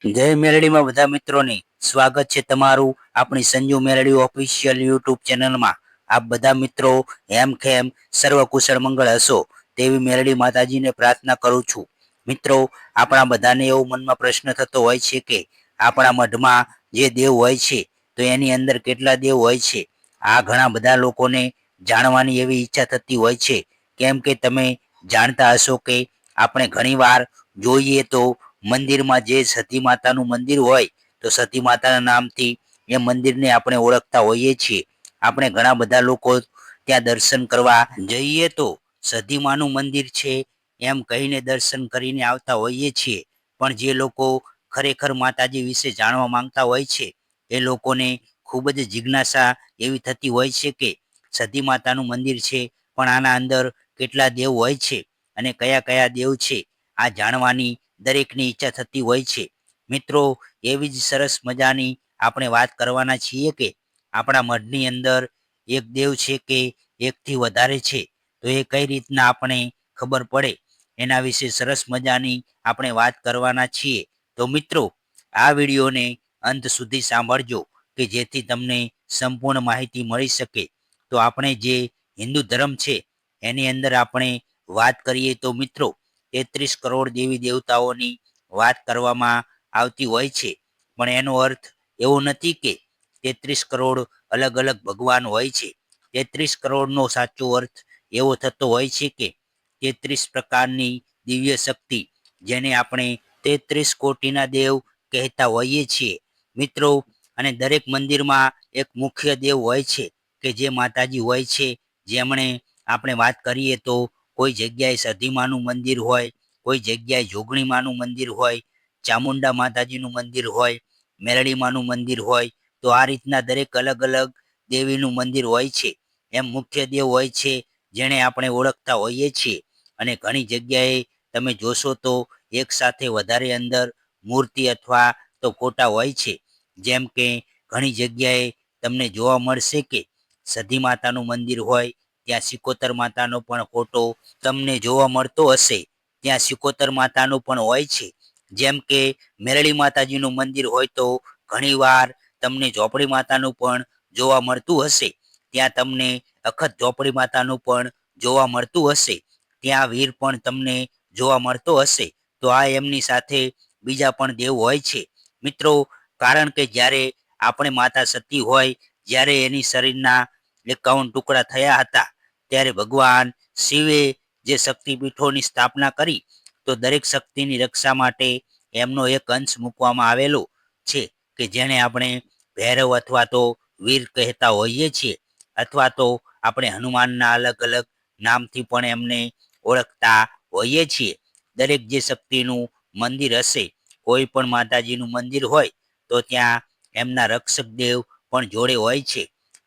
જય મેલડીમાં બધા મિત્રોને સ્વાગત છે તમારું આપણી સંજુ મેલડી ઓફિશિયલ યુટ્યુબ ચેનલમાં। આપ બધા મિત્રો હેમ ખેમ સર્વ કુશળ મંગળ હશો તેવી મેલડી માતાજીને પ્રાર્થના કરું છું। મિત્રો, આપણા બધાને એવો મનમાં પ્રશ્ન થતો હોય છે કે આપણા મઢમાં જે દેવ હોય છે તો એની અંદર કેટલા દેવ હોય છે? આ ઘણા બધા લોકોને જાણવાની એવી ઈચ્છા થતી હોય છે। કેમ કે તમે જાણતા હશો કે આપણે ઘણીવાર જોઈએ તો મંદિરમાં જે સતી માતાનું મંદિર હોય તો સતી માતાના નામથી એ મંદિરને આપણે ઓળખતા હોઈએ છીએ। આપણે ઘણા બધા લોકો ત્યાં દર્શન કરવા જઈએ તો સતીમાનું મંદિર છે એમ કહીને દર્શન કરીને આવતા હોઈએ છીએ। પણ જે લોકો ખરેખર માતાજી વિશે જાણવા માંગતા હોય છે એ લોકોને ખૂબ જ જિજ્ઞાસા એવી થતી હોય છે કે સતી માતાનું મંદિર છે પણ આના અંદર કેટલા દેવ હોય છે અને કયા કયા દેવ છે આ જાણવાની દરેકની ઈચ્છા થતી હોય છે। મિત્રો, એવી જ સરસ મજાની આપણે વાત કરવાના છીએ કે આપણા મઢની અંદર એક દેવ છે કે એકથી વધારે છે તો એ કઈ રીતના આપણે ખબર પડે એના વિશે સરસ મજાની આપણે વાત કરવાના છીએ। તો મિત્રો, આ વિડીયોને અંત સુધી સાંભળજો કે જેથી તમને સંપૂર્ણ માહિતી મળી શકે। તો આપણે જે હિન્દુ ધર્મ છે એની અંદર આપણે વાત કરીએ તો મિત્રો 33 કરોડ દેવી દેવતાઓની વાત કરવામાં આવતી હોય છે। પણ એનો અર્થ એવો નથી કે 33 કરોડ અલગ અલગ ભગવાન હોય છે। 33 કરોડનો સાચો અર્થ એવો થતો હોય છે કે 33 પ્રકારની દિવ્ય શક્તિ, જેને આપણે 33 કોટીના દેવ કહેતા હોઈએ છીએ। મિત્રો, અને દરેક મંદિરમાં એક મુખ્ય દેવ હોય છે કે જે માતાજી હોય છે। જેમણે આપણે વાત કરીએ તો કોઈ જગ્યાએ સધીમાનું મંદિર હોય, કોઈ જગ્યાએ જોગણીમાનું મંદિર હોય, ચામુંડા માતાજીનું મંદિર હોય, મેરડીમાનું મંદિર હોય, તો આ રીતના દરેક અલગ અલગ દેવીનું મંદિર હોય છે। એમ મુખ્ય દેવ હોય છે જેને આપણે ઓળખતા હોઈએ છીએ। અને ઘણી જગ્યાએ તમે જોશો તો એક સાથે વધારે અંદર મૂર્તિ અથવા તો ફોટા હોય છે। જેમ કે ઘણી જગ્યાએ તમને જોવા મળશે કે સધી માતાનું મંદિર હોય ત્યાં સિકોતર માતાનો પણ ફોટો તમને જોવા મળતો હશે। ત્યાં સિકોતર માતાનું પણ હોય છે। જેમ કે મેરડી માતાજીનું મંદિર હોય તો ઘણીવાર તમને ઝોપડી માતાનું પણ જોવા મળતું હશે। ત્યાં તમને અખત ઝોપડી માતાનું પણ જોવા મળતું હશે। ત્યાં વીર પણ તમને જોવા મળતો હશે। તો આ એમની સાથે બીજા પણ દેવ હોય છે। મિત્રો, કારણ કે જ્યારે આપણે માતા સતી હોય, જ્યારે એની શરીરના 51 ટુકડા થયા હતા ત્યારે ભગવાન શિવે જે શક્તિપીઠોની સ્થાપના કરી તો દરેક શક્તિની રક્ષા માટે એમનો એક અંશ મૂકવામાં આવેલો છે કે જેને આપણે ભૈરવ અથવા તો વીર કહેતા હોઈએ છીએ। અથવા તો આપણે હનુમાનના અલગ અલગ નામથી પણ એમને ઓળખતા હોઈએ છીએ। દરેક જે શક્તિનું મંદિર હશે, કોઈ પણ માતાજીનું મંદિર હોય તો ત્યાં એમના રક્ષક દેવ પણ જોડે હોય છે।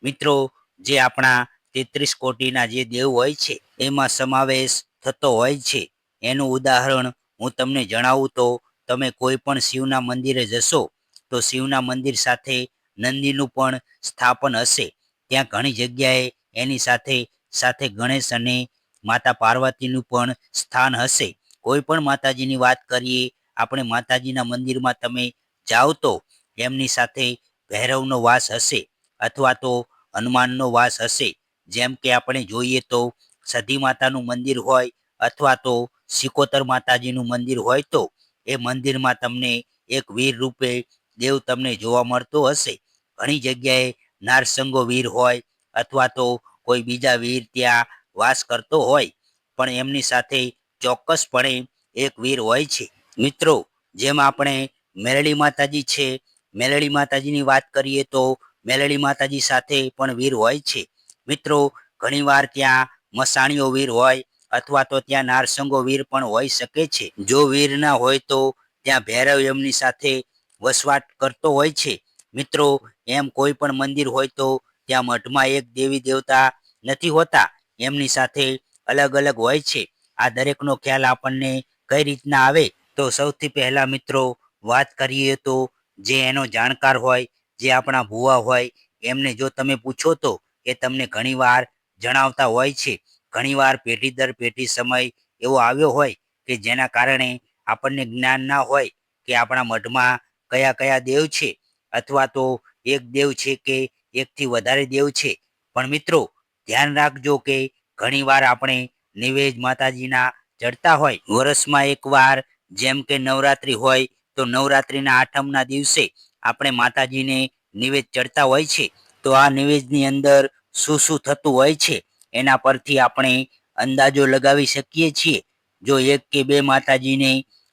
મિત્રો, જે આપણા 33 કોટીના જે દેવ હોય છે એમાં સમાવેશ થતો હોય છે। એનું ઉદાહરણ હું તમને જણાવું તો તમે કોઈ પણ શિવના મંદિરે જશો તો શિવના મંદિર સાથે નંદીનું પણ સ્થાપન હશે। ત્યાં ઘણી જગ્યાએ એની સાથે સાથે ગણેશ અને માતા પાર્વતીનું પણ સ્થાન હશે। કોઈ પણ માતાજીની વાત કરીએ, આપણે માતાજીના મંદિરમાં તમે જાઓ તો એમની સાથે ભૈરવનો વાસ હશે અથવા તો હનુમાનનો વાસ હશે। જેમ કે આપણે જોઈએ તો સતી માતાનું મંદિર હોય અથવા તો સિકોતર માતાજીનું મંદિર હોય તો એ મંદિરમાં તમને એક વીર રૂપે દેવ તમને જોવા મળતો હશે। ઘણી જગ્યાએ નારસંગો વીર હોય અથવા તો કોઈ બીજા વીર ત્યાં વાસ કરતો હોય, પણ એમની સાથે ચોક્કસપણે એક વીર હોય છે। મિત્રો, જેમ આપણે મેરડી માતાજી છે, મેરડી માતાજીની વાત કરીએ તો મેરડી માતાજી સાથે પણ વીર હોય છે। મિત્રો, ઘણીવાર ત્યાં મસાણીઓ વીર હોય અથવા તો ત્યાં નારસંગો વીર પણ હોઈ શકે છે। જો વીર ના હોય તો ત્યાં ભૈરવ એમની સાથે વસવાટ કરતો હોય છે। મિત્રો, એમ કોઈ પણ મંદિર હોય તો ત્યાં મઠમાં એક દેવી દેવતા નથી હોતા, એમની સાથે અલગ અલગ હોય છે। આ દરેકનો ખ્યાલ આપણને કઈ રીતના આવે તો સૌથી પહેલા મિત્રો વાત કરીએ તો જે એનો જાણકાર હોય, જે આપણા ભુવા હોય, એમને જો તમે પૂછો તો એ તમને ઘણીવાર જણાવતા હોય છે। ઘણીવાર પેઢી દર પેઢી સમય એવો આવ્યો હોય કે જેના કારણે આપણને જ્ઞાન ના હોય કે આપણા મઠમાં કયા કયા દેવ છે, અથવા તો એક દેવ છે કે એકથી વધારે દેવ છે. પણ મિત્રો ધ્યાન રાખજો કે ઘણીવાર આપણે નિવેદ માતાજીના ચડતા હોય, વર્ષમાં એકવાર જેમ કે નવરાત્રી હોય તો નવરાત્રીના આઠમના દિવસે આપણે માતાજીને નિવેદ ચડતા હોય છે. તો આ નિવેદની અંદર શું શું થતું હોય છે એના પરથી આપણે અંદાજો લગાવી શકીએ છીએ. જો એક કે બે માતાજીને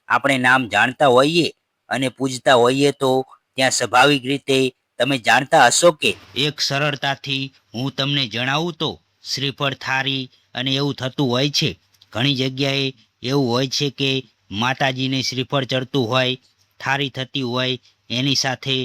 આપણે નામ જાણતા હોઈએ અને પૂજતા હોઈએ તો ત્યાં સ્વાભાવિક રીતે તમે જાણતા હશો કે એક સરળતાથી હું તમને જણાવું તો શ્રીફળ થાળી અને એવું થતું હોય છે. ઘણી જગ્યાએ એવું હોય છે કે માતાજીને શ્રીફળ ચડતું હોય, થાળી થતી હોય, એની સાથે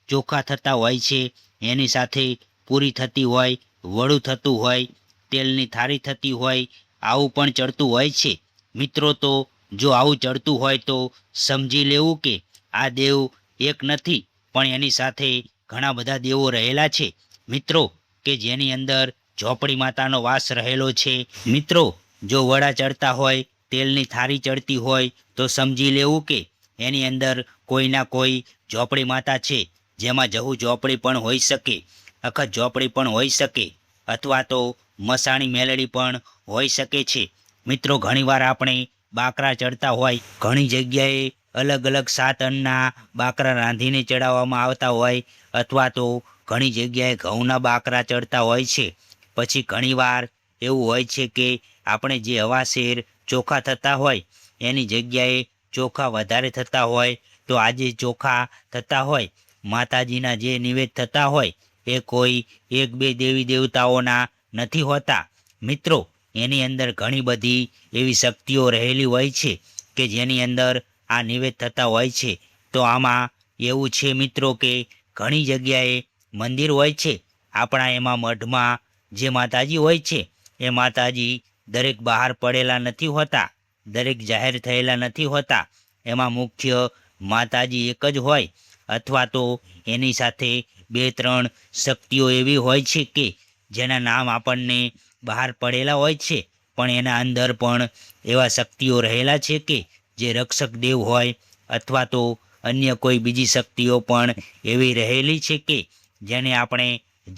ચોખા થતા હોય છે, એની સાથે પૂરી થતી હોય, વડું થતું હોય, તેલની થાળી થતી હોય, આવું પણ ચડતું હોય છે. મિત્રો તો જો આવું ચડતું હોય તો સમજી લેવું કે આ દેવ એક નથી, પણ એની સાથે ઘણા બધા દેવો રહેલા છે મિત્રો, કે જેની અંદર ઝોપડી માતાનો વાસ રહેલો છે. મિત્રો જો વડા ચડતા હોય, તેલની થાળી ચડતી હોય તો સમજી લેવું કે એની અંદર કોઈના કોઈ ઝોપડી માતા છે, જેમાં જહુ ઝોપડી પણ હોઈ શકે, અખત ઝોપડી પણ હોઈ શકે, અથવા તો મસાણી મેલડી પણ હોઈ શકે છે. મિત્રો ઘણીવાર આપણે બાકરા ચડતા હોય, ઘણી જગ્યાએ અલગ અલગ 7 અન્નના બાકરા રાંધીને ચડાવવામાં આવતા હોય, અથવા તો ઘણી જગ્યાએ ઘઉંના બાકરા ચડતા હોય છે. પછી ઘણીવાર એવું હોય છે કે આપણે જે હવાશેર ચોખા થતા હોય એની જગ્યાએ ચોખા વધારે થતા હોય, તો આજે ચોખા થતા હોય માતાજીના જે નિવેદ થતા હોય એ કોઈ એક બે દેવી દેવતાઓના નથી હોતા. મિત્રો એની અંદર ઘણી બધી એવી શક્તિઓ રહેલી હોય છે કે જેની અંદર આ નિવેદ થતા હોય છે. તો આમાં એવું છે મિત્રો કે ઘણી જગ્યાએ મંદિર હોય છે આપણા, એમાં મઢમાં જે માતાજી હોય છે એ માતાજી દરેક બહાર પડેલા નથી હોતા, દરેક જાહેર થયેલા નથી હોતા. એમાં મુખ્ય માતાજી એક જ હોય, અથવા તો એની સાથે 2-3 શક્તિઓ એવી હોય છે કે જેના નામ આપણને બહાર પડેલા હોય છે, પણ એના અંદર પણ એવા શક્તિઓ રહેલા છે કે જે રક્ષક દેવ હોય, અથવા તો અન્ય કોઈ બીજી શક્તિઓ પણ એવી રહેલી છે કે જેને આપણે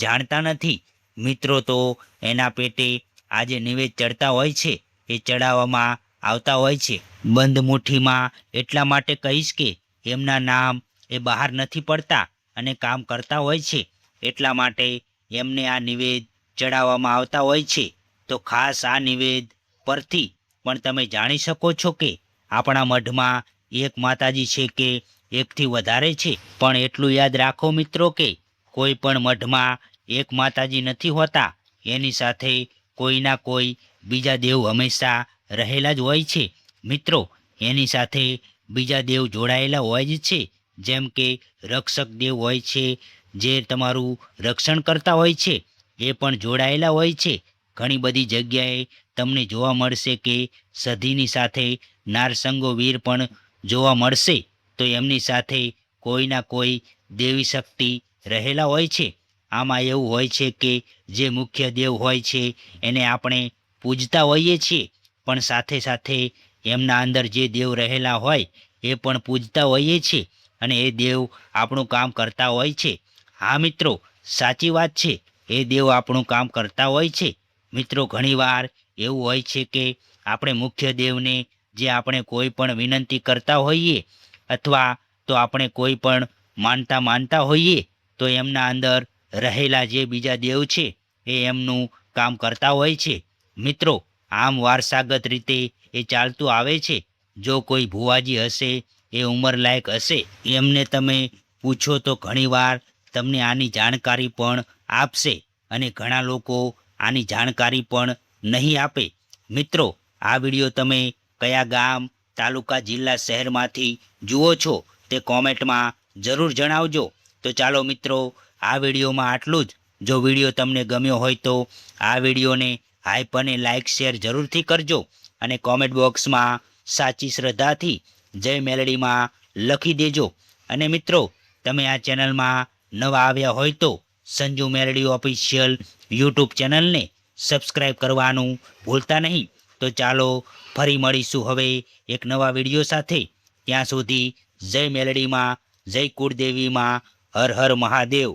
જાણતા નથી. મિત્રો તો એના પેટે આ જે નિવેદ ચડતા હોય છે એ ચડાવવામાં આવતા હોય છે. બંધ મુઠ્ઠીમાં એટલા માટે કહીશ કે એમના નામ એ બહાર નથી પડતા અને કામ કરતા હોય છે, એટલા માટે એમને આ નિવેદ ચડાવવામાં આવતા હોય છે. તો ખાસ આ નિવેદ પરથી પણ તમે જાણી શકો છો કે આપણા મઢમાં એક માતાજી છે કે એકથી વધારે છે. પણ એટલું યાદ રાખો મિત્રો કે કોઈ પણ મઢમાં એક માતાજી નથી હોતા, એની સાથે કોઈના કોઈ બીજા દેવ હંમેશા રહેલા જ હોય છે. મિત્રો એની સાથે બીજા દેવ જોડાયેલા હોય જ છે, જેમ કે રક્ષક દેવ હોય છે, જે તમારું રક્ષણ કરતા હોય છે, એ પણ જોડાયેલા હોય છે. ઘણી બધી જગ્યાએ તમને જોવા મળશે કે સધીની સાથે નારસંગો વીર પણ જોવા મળશે. તો એમની સાથે કોઈના કોઈ દેવી શક્તિ રહેલા હોય છે. આમાં એવું હોય છે કે જે મુખ્ય દેવ હોય છે એને આપણે પૂજતા હોઈએ છીએ, પણ સાથે સાથે એમના અંદર જે દેવ રહેલા હોય એ પણ પૂજતા હોઈએ છીએ, અને એ દેવ આપણું કામ કરતા હોય છે. હા મિત્રો, સાચી વાત છે, એ દેવ આપણું કામ કરતા હોય છે. મિત્રો ઘણીવાર એવું હોય છે કે આપણે મુખ્ય દેવને જે આપણે કોઈ પણ વિનંતી કરતા હોઈએ, અથવા તો આપણે કોઈ પણ માનતા હોઈએ, તો એમના અંદર રહેલા જે બીજા દેવ છે એ એમનું કામ કરતા હોય છે. મિત્રો આમ વારસાગત રીતે એ ચાલતું આવે છે. જો કોઈ ભુવાજી હશે, એ ઉંમરલાયક હશે, એમને તમે પૂછો તો ઘણીવાર તમને આની જાણકારી પણ આપશે, અને ઘણા લોકો આની જાણકારી પણ નહીં આપે. મિત્રો આ વિડીયો તમે કયા ગામ, તાલુકા, જિલ્લા, શહેરમાંથી જુઓ છો તે કોમેન્ટમાં જરૂર જણાવજો. તો ચાલો મિત્રો, આ વિડીયોમાં આટલું જ. જો વિડીયો તમને ગમ્યો હોય તો આ વિડીયોને હાઈપ અને લાઇક શેર જરૂરથી કરજો, અને કોમેન્ટ બોક્સમાં સાચી શ્રદ્ધાથી જય મેલડીમાં લખી દેજો. અને મિત્રો તમે આ ચેનલમાં નવા આવ્યા હોય તો સંજુ મેલડી ઓફિશિયલ યુટ્યુબ ચેનલને સબસ્ક્રાઈબ કરવાનું ભૂલતા નહીં. તો ચાલો ફરી મળીશું હવે એક નવા વિડીયો સાથે. ત્યાં સુધી જય મેલડીમાં, જય કુળદેવીમાં, હર હર મહાદેવ.